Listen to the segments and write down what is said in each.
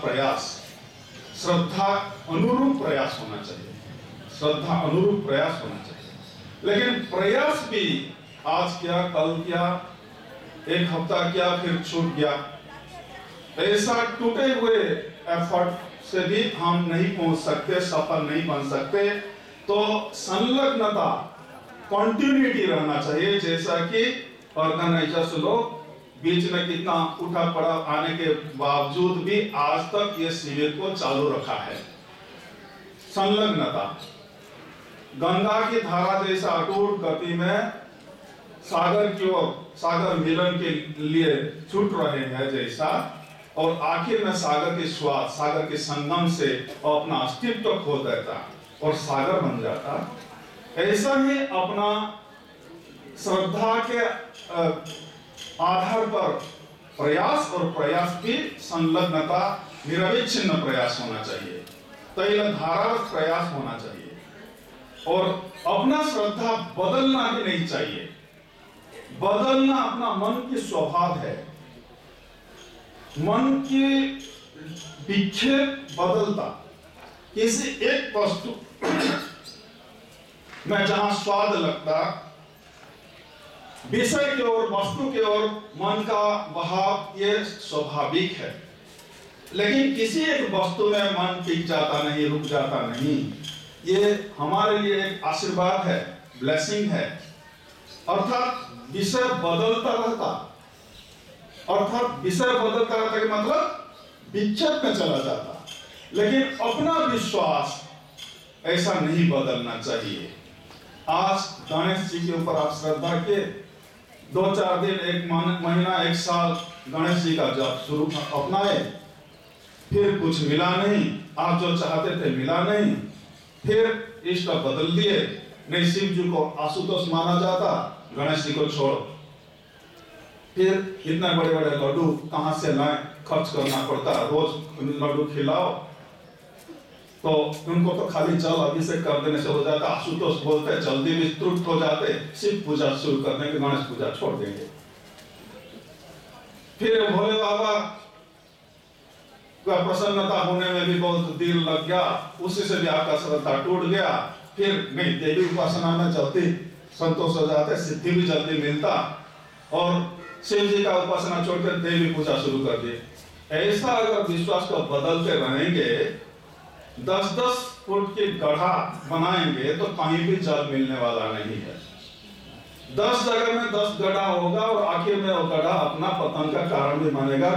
प्रयास श्रद्धा अनुरूप प्रयास होना चाहिए, श्रद्धा अनुरूप प्रयास होना चाहिए। लेकिन प्रयास भी आज किया, कल किया, एक हफ्ता किया, फिर छूट गया, ऐसा टूटे हुए एफर्ट से भी हम नहीं पहुंच सकते, सफल नहीं बन सकते। तो संलग्नता, कंटिन्यूटी रहना चाहिए। जैसा कि ऑर्गेनाइजर्स लोग बीच में कितना उठा पड़ा आने के बावजूद भी आज तक ये शिविर को चालू रखा है। संलग्नता, गंगा की धारा जैसा अटूट गति में सागर की ओर, सागर मिलन के लिए छूट रहे हैं जैसा, और आखिर में सागर की स्वाद, सागर के संगम से अपना अस्तित्व खो देता और सागर बन जाता, ऐसा ही अपना श्रद्धा के आधार पर प्रयास, और प्रयास की संलग्नता, निरविच्छिन्न प्रयास होना चाहिए, तैलधारा प्रयास होना चाहिए। और अपना श्रद्धा बदलना भी नहीं चाहिए। बदलना अपना मन की स्वभाव है। मन की विक्षेप बदलता, किसी एक वस्तु में जहां स्वाद लगता, विषय की ओर, वस्तु की ओर मन का बहाव ये स्वाभाविक है। लेकिन किसी एक वस्तु में मन टिक जाता नहीं, रुक जाता नहीं, ये हमारे लिए एक आशीर्वाद है, ब्लेसिंग है। अर्थात विषय बदलता रहता, अर्थात विषय बदलता रहता के मतलब विक्षेप में चला जाता। लेकिन अपना विश्वास ऐसा नहीं बदलना चाहिए। आज गणेश जी के ऊपर आप श्रद्धा के 2-4 दिन, एक महीना, एक साल गणेश जी का जप शुरू अपनाए, फिर कुछ मिला नहीं, आप जो चाहते थे मिला नहीं, फिर इष्ट बदल दिए। नहीं, शिव जी को आशुतोष माना जाता, गणेश जी को छोड़ो। फिर इतने बड़े बड़े लड्डू कहां से लाए, खर्च करना पड़ता, रोज लड्डू खिलाओ, तो उनको तो खाली जल अभिषेक कर देने से हो जाता। आशुतोष बोलते जल्दी भी तृप्त हो जाते, शिव पूजा शुरू करने के, गणेश पूजा छोड़ देंगे। फिर भोले बाबा का प्रसन्नता होने में भी बहुत देर लग गया, उसी से भी आपका श्रद्धा टूट गया। फिर नहीं, देवी उपासना में जल्दी संतोष हो जाते, सिद्धि भी जल्दी मिलता, और शिव जी का उपासना छोड़कर देवी पूजा शुरू कर दी। ऐसा अगर विश्वास को बदलते रहेंगे, 10-10 फुट की गड्ढा बनाएंगे तो कहीं भी जल मिलने वाला नहीं है। 10 जगह में 10 गड्ढा होगा, और आखिर में वो गड्ढा अपना पतन का कारण भी बनेगा।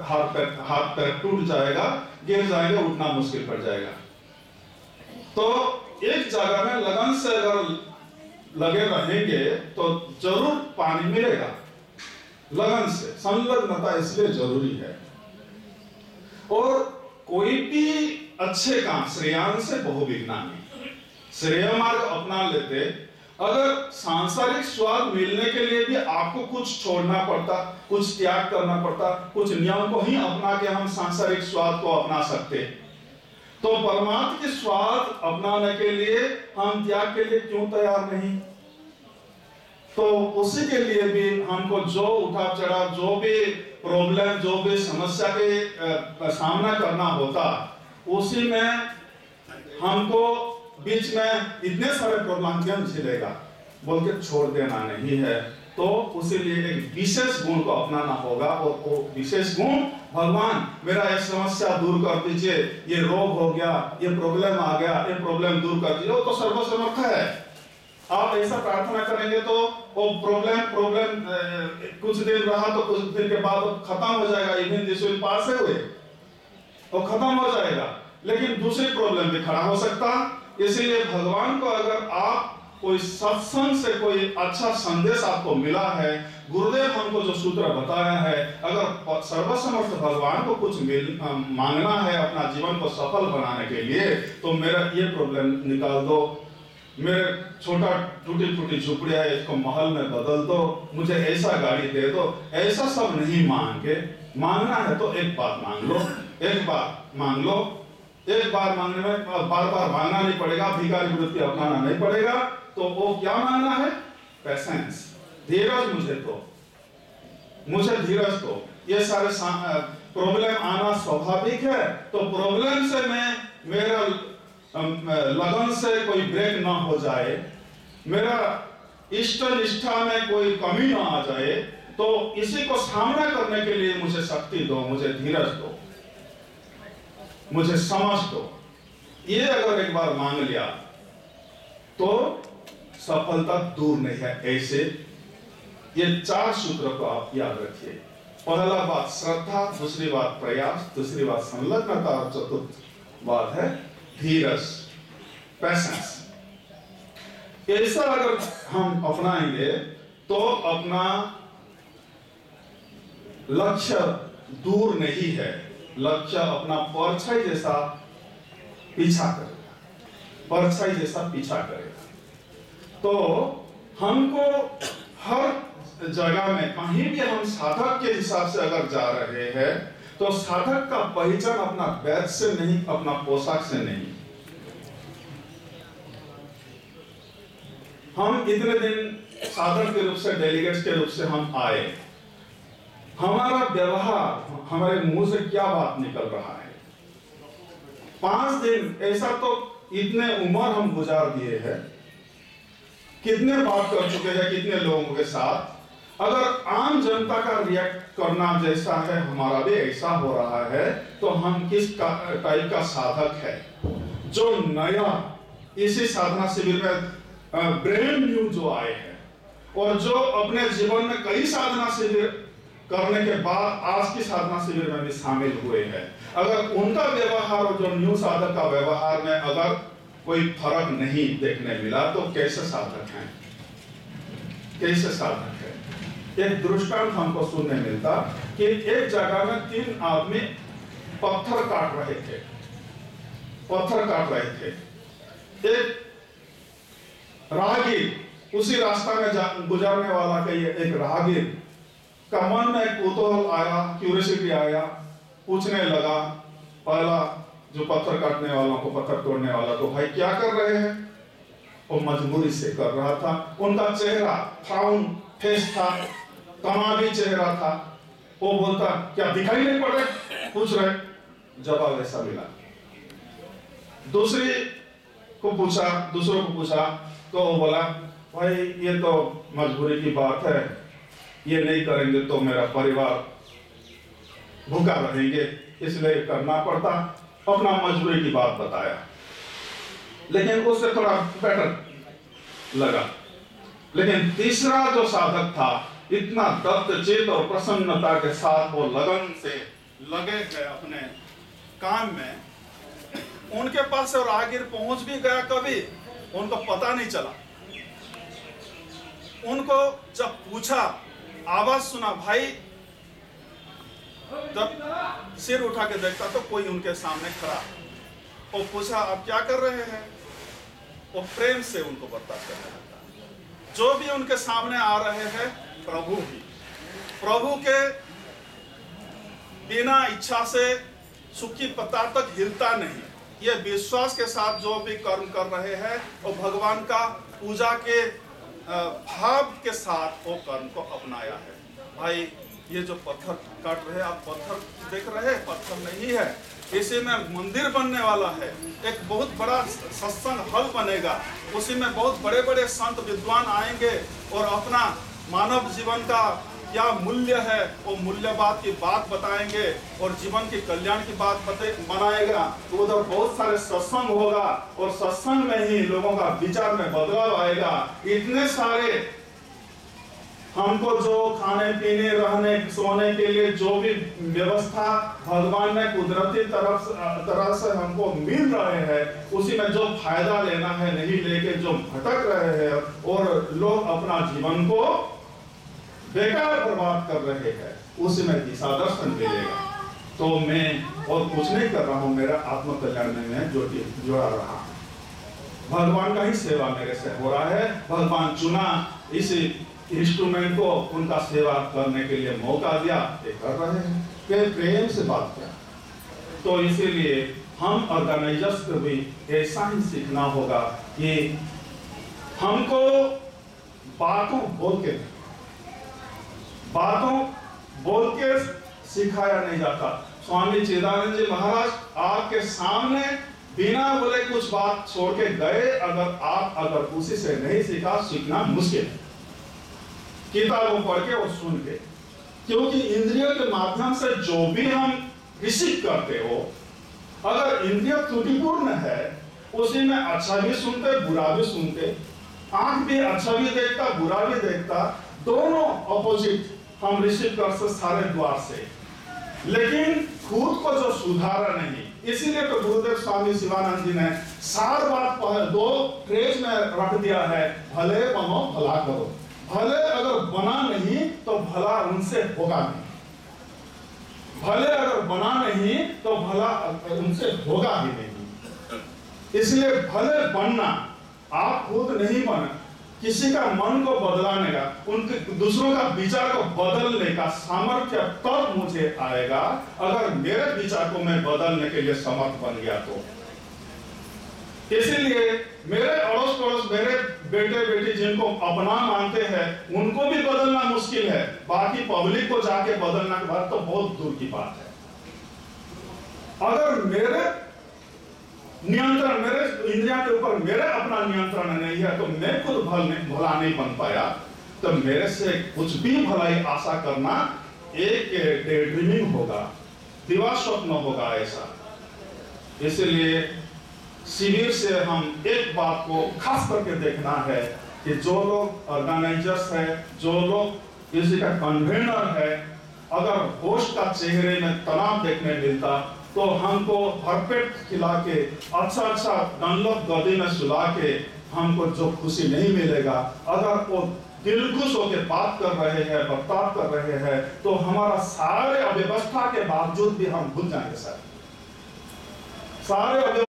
हाथ पैर टूट जाएगा, गिर जाएंगे, उठना मुश्किल पड़ जाएगा। तो एक जगह में लगन से अगर लगे रहेंगे तो जरूर पानी मिलेगा। लगन से, संलग्नता इसलिए जरूरी है। और कोई भी अच्छे काम श्रेयान से बहुविज्ञानी, श्रेय मार्ग अपना लेते, अगर सांसारिक स्वाद मिलने के लिए भी आपको कुछ छोड़ना पड़ता, कुछ त्याग करना पड़ता, कुछ नियम को ही अपना के हम सांसारिक स्वाद को अपना सकते, तो परमात्मा के स्वाद अपनाने के लिए हम त्याग के लिए क्यों तैयार नहीं? तो उसी के लिए भी हमको जो उठा चढ़ा, जो भी प्रॉब्लम, जो भी समस्या के सामना करना होता, उसी में हमको बीच में इतने सारे प्रॉब्लम क्यों झेलेगा बोल के छोड़ देना नहीं है। तो उसी लिए एक विशेष गुण को अपनाना होगा, और वो विशेष गुण, भगवान मेरा ये समस्या दूर कर दीजिए, ये रोग हो गया, ये प्रॉब्लम आ गया, ये प्रॉब्लम दूर कर दीजिए, वो तो सर्वसमर्थ है। आप ऐसा प्रार्थना करेंगे तो वो प्रॉब्लम कुछ दिन रहा तो कुछ दिन के बाद खत्म हो जाएगा, even this will pass away, वो खत्म हो जाएगा। लेकिन दूसरी प्रॉब्लम भी खड़ा हो सकता। इसीलिए भगवान को अगर आप कोई सत्संग से कोई अच्छा संदेश आपको मिला है, गुरुदेव हमको जो सूत्र बताया है, अगर सर्वसमर्थ भगवान को कुछ मांगना है अपना जीवन को सफल बनाने के लिए, तो मेरा ये प्रॉब्लम निकाल दो, मेरे छोटा टूटी फूटी झुपड़िया है इसको महल में बदल दो, मुझे ऐसा गाड़ी दे दो, ऐसा सब नहीं मांग के, मांगना है तो एक बात मांग लो, एक बार मांग लो। एक बार मांगने में बार बार मांगना नहीं पड़ेगा, भिखारी वृत्ति अपनाना नहीं पड़ेगा। तो वो क्या मांगना है? पेशेंस, धीरज, मुझे धीरज दो। ये सारे प्रॉब्लम आना स्वाभाविक है, तो प्रॉब्लम से मेरा लगन से कोई ब्रेक ना हो जाए, मेरा इष्ट निष्ठा में कोई कमी ना आ जाए, तो इसी को सामना करने के लिए मुझे शक्ति दो, मुझे धीरज दो, मुझे समझ दो। ये अगर एक बार मांग लिया तो सफलता दूर नहीं है। ऐसे ये 4 सूत्र को आप याद रखिए। पहला बात श्रद्धा, दूसरी बात प्रयास, दूसरी बात संलग्नता और चतुर्थ बात है धीरज, पैसेंस। ऐसा अगर हम अपनाएंगे तो अपना लक्ष्य दूर नहीं है, लक्ष्य अपना परछाई जैसा पीछा करेगा, परछाई जैसा पीछा करेगा। तो हमको हर जगह में कहीं भी हम साधक के हिसाब से अगर जा रहे हैं तो साधक का पहचान अपना बैग से नहीं, अपना पोशाक से नहीं। हम इतने दिन साधक के रूप से, डेलीगेट्स के रूप से हम आए, हमारा व्यवहार, हमारे मुंह से क्या बात निकल रहा है। 5 दिन ऐसा तो इतने उम्र हम गुजार दिए हैं, कितने बात कर चुके हैं कितने लोगों के साथ। अगर आम जनता का रिएक्ट करना जैसा है हमारा भी ऐसा हो रहा है, तो हम किस टाइप का साधक है। जो नया इसी साधना शिविर में ब्रेन न्यू जो आए हैं और जो अपने जीवन में कई साधना शिविर करने के बाद आज की साधना शिविर में भी शामिल हुए हैं, अगर उनका व्यवहार और जो न्यू साधक का व्यवहार में अगर कोई फर्क नहीं देखने मिला तो कैसे साधक हैं, कैसे साधक है। एक दृष्टांत हमको सुनने मिलता कि एक जगह में 3 आदमी पत्थर काट रहे थे, पत्थर काट रहे थे। एक राहगीर, उसी रास्ता में गुजरने वाला का ये एक राहगीर का मन में एक कुतूहल आया, क्यूरियोसिटी आया, पूछने लगा पहला जो पत्थर काटने वालों को, पत्थर तोड़ने वाला को, भाई क्या कर रहे हैं? वो मजबूरी से कर रहा था। उनका चेहरा फ्राउन फेस था, तनावी चेहरा था। वो बोलता क्या दिखाई नहीं पड़ रहे? पूछ रहे, जवाब ऐसा मिला। दूसरों को पूछा तो वो बोला भाई ये तो मजबूरी की बात है, ये नहीं करेंगे तो मेरा परिवार भूखा रहेंगे, इसलिए करना पड़ता। अपना मजबूरी की बात बताया, लेकिन उससे थोड़ा बेटर लगा। लेकिन तीसरा जो साधक था, इतना दत्त चित्त और प्रसन्नता के साथ वो लगन से लगे हैं अपने काम में, उनके पास से राहगीर पहुंच भी गया, कभी उनको पता नहीं चला। उनको जब पूछा, आवाज सुना, भाई जब सिर उठा के देखता तो कोई उनके सामने खड़ा। वो पूछा आप क्या कर रहे हैं? वो प्रेम से उनको बताते हैं जो भी उनके सामने आ रहे हैं प्रभु ही, प्रभु के बिना इच्छा से सूखी पत्ता तक हिलता नहीं। ये विश्वास के साथ जो भी कर्म कर रहे हैं और भगवान का पूजा के भाव के साथ वो कर्म को अपनाया है। भाई ये जो पत्थर काट रहे हैं, आप पत्थर देख रहे हैं, पत्थर नहीं है, इसी में मंदिर बनने वाला है, एक बहुत बड़ा सत्संग हल बनेगा, उसी में बहुत बड़े बड़े संत विद्वान आएंगे और अपना मानव जीवन का क्या मूल्य है वो मूल्यवाद की बात बताएंगे और जीवन के कल्याण की बात बनाएगा। तो उधर बहुत सारे सत्संग होगा और सत्संग में ही लोगों का विचार में बदलाव आएगा। इतने सारे हमको जो खाने पीने रहने सोने के लिए जो भी व्यवस्था भगवान ने कुदरती तरह से हमको मिल रहे हैं, उसी में जो फायदा लेना है नहीं लेके जो भटक रहे हैं और लोग अपना जीवन को बेकार बर्बाद कर रहे हैं, उसी में दिशा दर्शन मिलेगा। तो मैं और कुछ नहीं कर रहा हूँ, मेरा आत्म कल्याण में मैं जुड़ा रहा हूँ, भगवान का ही सेवा मेरे से हो रहा है। भगवान चुना इस इंस्ट्रूमेंट को, उनका सेवा करने के लिए मौका दिया, ये कर रहे हैं, फिर प्रेम से बात किया। तो इसीलिए हम ऑर्गेनाइजर्स को भी ऐसा ही सीखना होगा कि हमको बातों बोल के सिखाया नहीं जाता, स्वामी चिदानंद जी महाराज आपके सामने बिना बोले कुछ बात छोड़ के गए। अगर उसी से नहीं सीखा, सीखना मुश्किल है किताबों पढ़ के और सुन के, क्योंकि इंद्रियों के माध्यम से जो भी हम रिसीव करते हो, अगर इंद्रिय त्रुटिपूर्ण है, उसी में अच्छा भी सुनते बुरा भी सुनते, आंख भी अच्छा भी देखता बुरा भी देखता, दोनों ऑपोजिट हम रिसीव कर सकते सारे द्वार से, लेकिन खुद को जो सुधारा नहीं। इसीलिए तो गुरुदेव स्वामी शिवानंद जी ने सार बात दो फ्रेज में रख दिया है, भले बनो भला करो। भले अगर बना नहीं तो भला उनसे होगा नहीं, भले अगर बना नहीं तो भला उनसे होगा ही नहीं। इसलिए भले बनना, आप खुद नहीं बना, किसी का मन को बदलाने का, उनके दूसरों का विचार को बदलने का सामर्थ्य तब मुझे आएगा अगर मेरे विचार को मैं बदलने के लिए समर्थ बन गया तो। इसीलिए मेरे अड़ोस पड़ोस, मेरे बेटे बेटी जिनको अपना मानते हैं, उनको भी बदलना मुश्किल है, बाकी पब्लिक को जाके बदलना के बाद तो बहुत दूर की बात है। अगर मेरे नियंत्रण, मेरे इंद्रिया के ऊपर मेरे अपना नियंत्रण नहीं है, तो मैं खुद भला नहीं बन पाया, तो मेरे से कुछ भी भलाई आशा करना एक डे ड्रीमिंग होगा, दिवा स्वप्न होगा ऐसा। इसलिए शिविर से हम एक बात को खास करके देखना है कि जो लोग ऑर्गेनाइजर्स है, जो लोग किसी का कन्वेनर है, अगर होस्ट का चेहरे में तनाव देखने मिलता तो हमको भरपेट खिला के, अच्छा डनलप गद्दी में सुला के हमको जो खुशी नहीं मिलेगा, अगर वो दिलखुश होकर बात कर रहे हैं, बर्ताव कर रहे हैं, तो हमारा सारे अव्यवस्था के बावजूद भी हम भूल जाएंगे सर, सारे